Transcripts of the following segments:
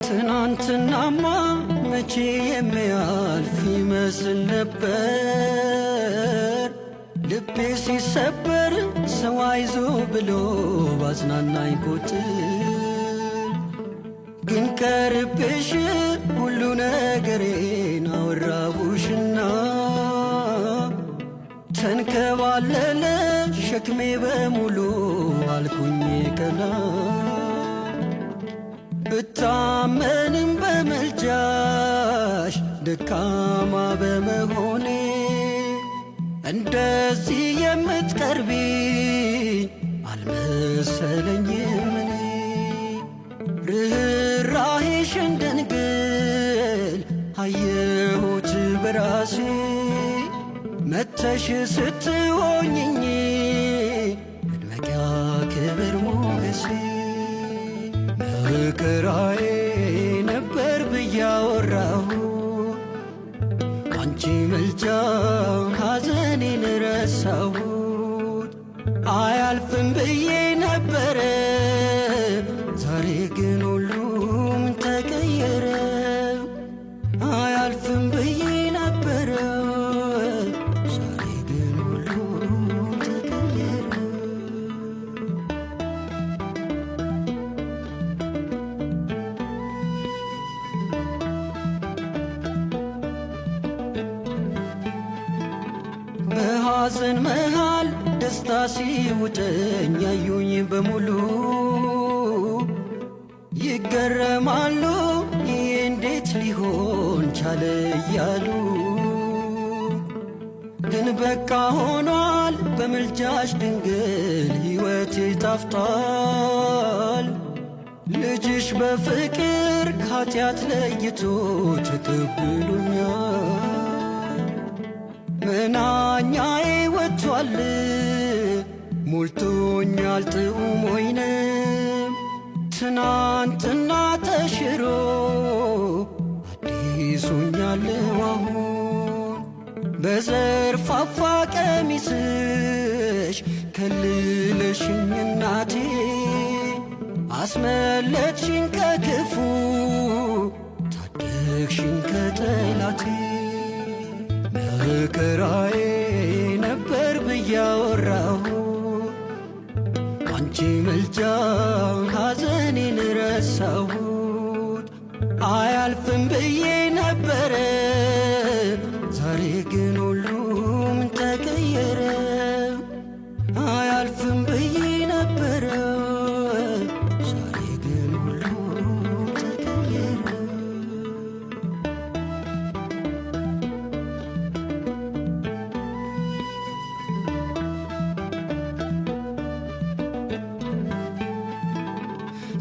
ትናንትናማ መቼ የሚያልፍ ይመስል ነበር። ልቤ ሲሰበር ሰው አይዞ ብሎ ባጽናናኝ ቁጥር ግን ቀርቤሽ ሁሉ ነገሬን አወራሁሽና ተንከባለለ ሸክሜ በሙሉ አልኩኝ ቀና። ብታመንም በመልጃሽ ደካማ በመሆኔ እንደዚህ የምትቀርቢኝ አልመሰለኝም እኔ። ርኅራኄሽን ድንግል አየሁት በራሴ መተሽ ስትሆኝኝ መድመቂያ ክብር ሞገሴ። መከራዬ ነበር ብዬ አወራሁ አንቺ መልጃ ሐዘኔን ረሳሁት። አያልፍም ብዬ ነበረ ዛሬ ግን ሁሉም ተቀየረ። አያልፍም ብዬ ነበረ ዛሬ ግን ሁሉም ተቀየረ። በሐዘን መሃል ደስታ ሲውጠኝ ያዩኝ በሙሉ ይገረማሉ ይህ እንዴት ሊሆን ቻለ እያሉ። ግን በቃ ሆኗል በምልጃሽ ድንግል ሕይወቴ ታፍቷል። ልጅሽ በፍቅር ከኃጢአት ለይቶ ተቀብሎኛል። መናኛዬ ወጥቷል ሞልቶኛል ጥዑም ወይንም ትናንትና ተሽሮ አዲስ ሆኛለሁ አሁን። በዘርፋፋ ቀሚስሽ ከልለሽኝ እናቴ አስመለጥሽኝ ከክፉ ታደግሽኝ ከጠላቴ። መከራዬ ነበር ብዬ አወራሁ አንቺ መልጃ ሐዘኔን ረሳሁት። አያልፍም ብዬ ነበረ ዛሬ ግን ሁሉም ተቀየረ። አያልፍም ብዬ ነበረ ዛሬ ግን ሁሉም ተቀየረ።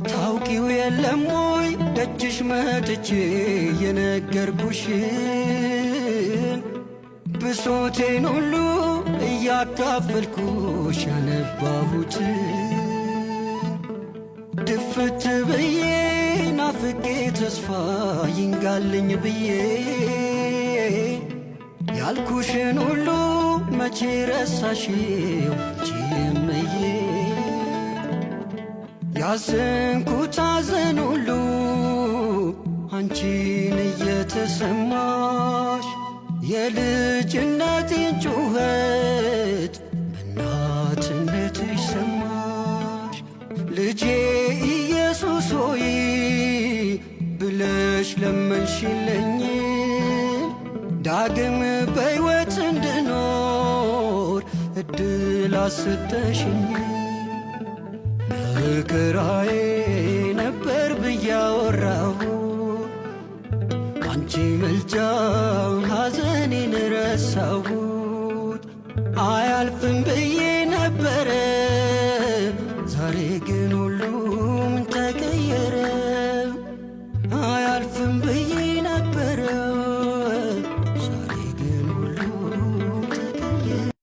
ታውቂው የለም ወይ ደጅሽ መጥቼ የነገርኩሽን ብሶቴን ሁሉ እያካፈልኩሽ ያነባሁትን። ድፍት ብዬ ናፍቄ ተስፋ ይንጋልኝ ብዬ ያልኩሽን ሁሉ መቼ ረሳሽው ችምዬ። ያዘንኩት ሐዘን ሁሉ አንቺን እየተሰማሽ የልጅነቴን ጩኸት በእናትነትሽ ሰማሽ። ልጄ ኢየሱስ ሆይ ብለሽ ለመንሽልኝ ዳግም በሕይወት እንድኖር እድል አሰጠሽኝ። መከራዬ ነበር ብዬ አወራሁ አንቺ መልጃ ሐዘኔን ረሳሁት። አያልፍም